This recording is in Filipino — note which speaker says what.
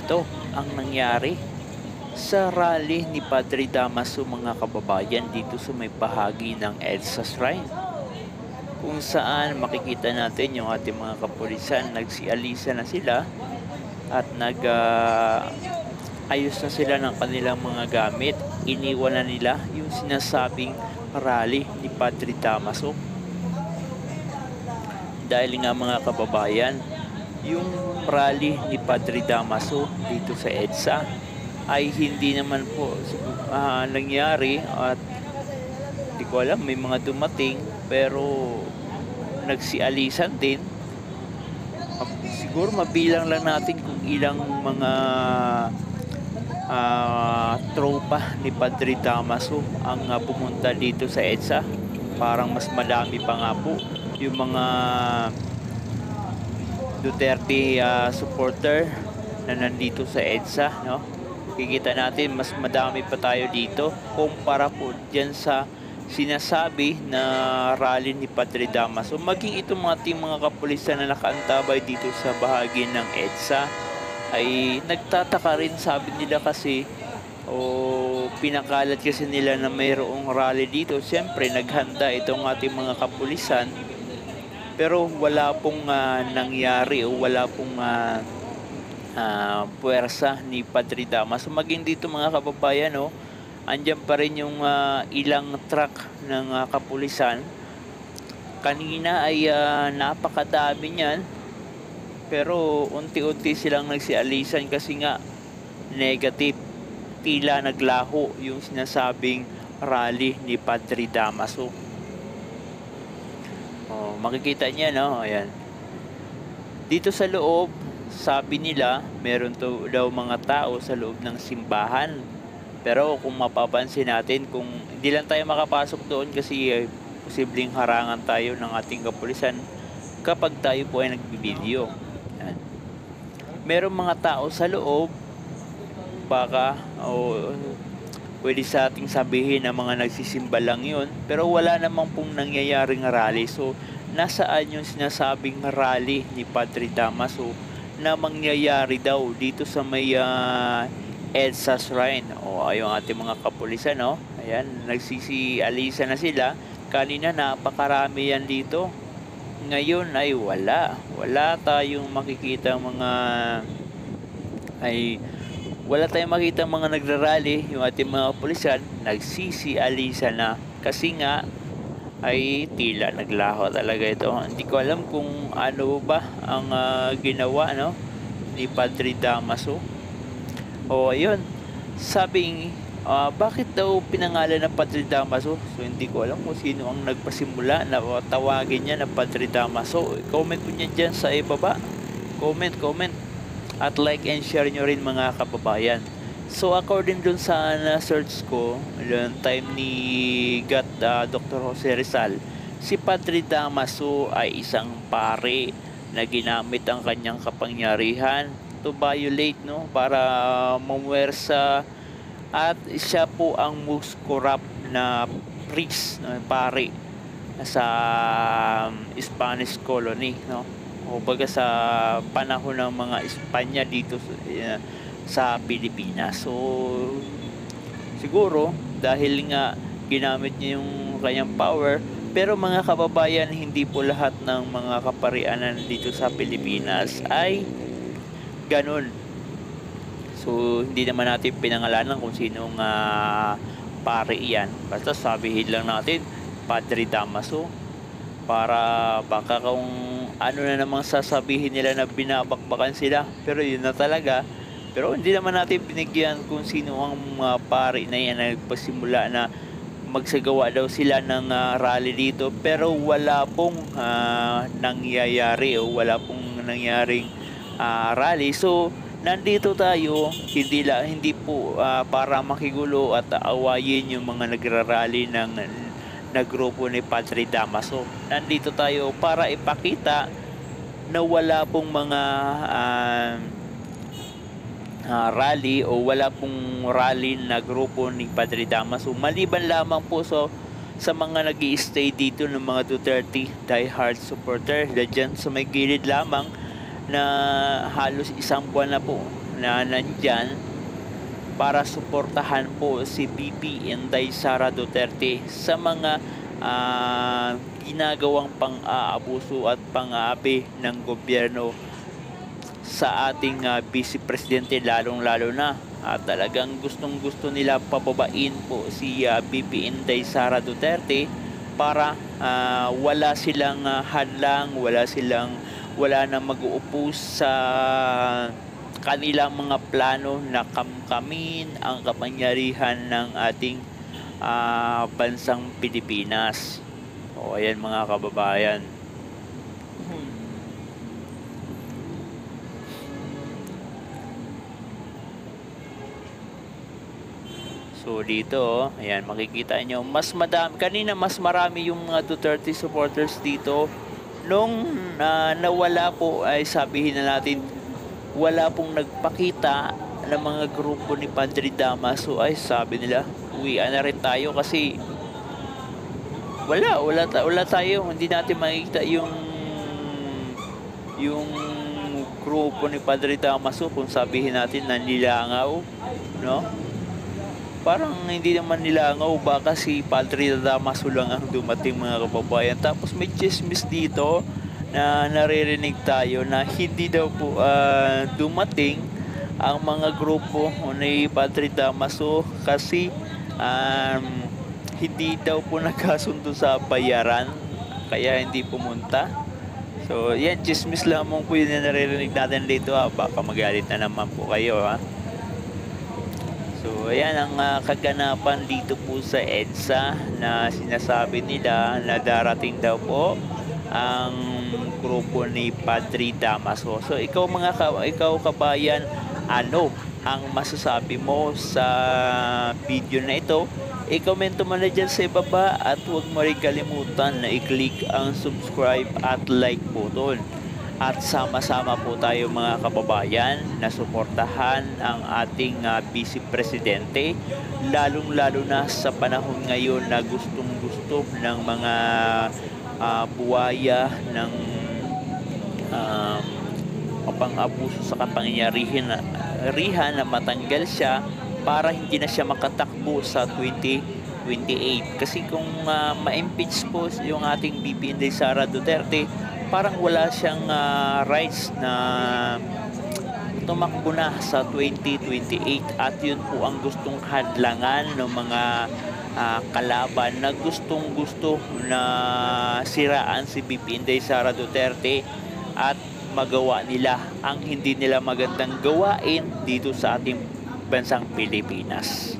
Speaker 1: Ito ang nangyari sa rally ni Padre Damaso mga kababayan dito sa may bahagi ng EDSA Shrine. Kung saan makikita natin yung ating mga kapulisan, nagsialisa na sila at ayos na sila ng kanilang mga gamit. Iniwan na nila yung sinasabing rally ni Padre Damaso. Dahil nga mga kababayan, yung rally ni Padre Damaso dito sa EDSA ay hindi naman po nangyari at hindi ko alam, may mga dumating pero nagsialisan din. Siguro mabilang lang natin kung ilang mga tropa ni Padre Damaso ang pumunta dito sa EDSA. Parang mas madami pa nga po yung mga Duterte supporter na nandito sa EDSA, no? Kikita natin mas madami pa tayo dito kumpara po dyan sa sinasabi na rally ni Padre Damaso. Maging itong mga kapulisan na nakaantabay dito sa bahagi ng EDSA ay nagtataka rin, sabi nila kasi pinakalat kasi nila na mayroong rally dito. Siyempre naghanda itong ating mga kapulisan pero wala pong nangyari o wala pong puwersa ni Padre Damaso. Maging dito mga kababayan, andyan pa rin yung ilang truck ng kapulisan. Kanina ay napakadami niyan pero unti-unti silang nagsialisan kasi nga negative, tila naglaho yung sinasabing rally ni Padre Damaso. Makikita niya, no? Ayan. Dito sa loob, sabi nila, meron daw mga tao sa loob ng simbahan. Pero kung mapapansin natin, kung hindi lang tayo makapasok doon kasi posibleng harangan tayo ng ating kapulisan kapag tayo po ay nagbibideo. Ayan. Merong mga tao sa loob, baka pwede sa ating sabihin na mga nagsisimba lang yun, pero wala namang pong nangyayaring rally. So nasaan yung sinasabing rally ni Padre Damaso na mangyayari daw dito sa may EDSA Shrine? Ayun ating mga kapulisan, ayan, nagsisialisa na sila. Kanina napakarami yan dito, ngayon ay wala tayong makikita wala tayong makita mga nagrarally. Yung ating mga kapulisan nagsisialisa na kasi nga ay tila naglaho talaga ito. Hindi ko alam kung ano ba ang ginawa ni Padre Damaso. Ayun, sabing bakit daw pinangalan ng Padre Damaso? So hindi ko alam kung sino ang nagpasimula na tawagin niya na Padre Damaso. Comment po niya dyan sa ibaba. Comment at like and share nyo rin mga kababayan. So according dun sa na-search ko noong time ni Dr. Jose Rizal, si Padre Damaso ay isang pare na ginamit ang kanyang kapangyarihan to violate, para mamuwersa, at siya po ang most corrupt na priest, pare sa Spanish colony, o baga sa panahon ng mga Espanya dito sa Pilipinas. So siguro dahil nga ginamit niya yung kanyang power, pero mga kababayan, hindi po lahat ng mga kaparianan dito sa Pilipinas ay ganun. So hindi naman natin pinangalanan kung sinong pare yan. Basta sabihin lang natin Padre Damaso, para baka kung ano na namang sasabihin nila na binabakbakan sila, pero yun na talaga. Pero hindi naman natin binigyan kung sino ang pare na yan na nagpasimula na magsagawa daw sila ng rally dito, pero wala pong nangyayari o wala pong nangyaring rally. So nandito tayo hindi po para makigulo at awayin yung mga nagrarally na grupo ni Padre Damaso. Nandito tayo para ipakita na wala pong mga rally o wala pong rally na grupo ni Padre Damaso, maliban lamang po sa mga nag-i-stay dito ng mga Duterte diehard supporter dyan sa may gilid lamang na halos isang buwan na po na nandyan para suportahan po si VP Inday Sara Duterte sa mga ginagawang pang-aabuso at pang-aapi ng gobyerno sa ating Vice Presidente, lalong-lalo na talagang gustong-gusto nila pababain po si VP Inday Sara Duterte para wala silang hadlang, wala na mag-uupos sa kanilang mga plano na kamkamin ang kapangyarihan ng ating bansang Pilipinas. O ayan mga kababayan. So dito, ayan, makikita nyo, kanina mas marami yung mga Duterte supporters dito. Nung nawala po, ay sabihin na natin, wala pong nagpakita ng mga grupo ni Padre Damaso, ay sabi nila, uwian na rin tayo kasi wala tayo, hindi natin makikita yung grupo ni Padre Damaso, kung sabihin natin nanlilangaw, no? Parang hindi naman nilangaw, baka si Padre Damaso lang ang dumating mga kababayan. Tapos may chismis dito na naririnig tayo na hindi daw po dumating ang mga grupo ni Padre Damaso kasi hindi daw po nagkasundo sa bayaran, kaya hindi pumunta. So yan, chismis lamang po yun na naririnig natin dito, baka magalit na naman po kayo, ha. So ayan ang kaganapan dito po sa EDSA, na sinasabi nila na darating daw po ang grupo ni Padre Damaso. So ikaw kabayan, ano ang masasabi mo sa video na ito? I-komento mo na dyan sa ibaba at huwag mo rin kalimutan na i-click ang subscribe at like button. At sama-sama po tayo mga kababayan na suportahan ang ating Vice Presidente, lalong-lalo na sa panahon ngayon na gustong-gusto ng mga buwaya ng pang-abuso sa kapangyarihan na matanggal siya para hindi na siya makatakbo sa 2028. Kasi kung ma-impeach po yung ating VP Inday Sara Duterte, parang wala siyang rights na tumakbo na sa 2028, at yun po ang gustong hadlangan ng mga kalaban na gustong-gusto na siraan si VP Inday Sara Duterte at magawa nila ang hindi nila magandang gawain dito sa ating bansang Pilipinas.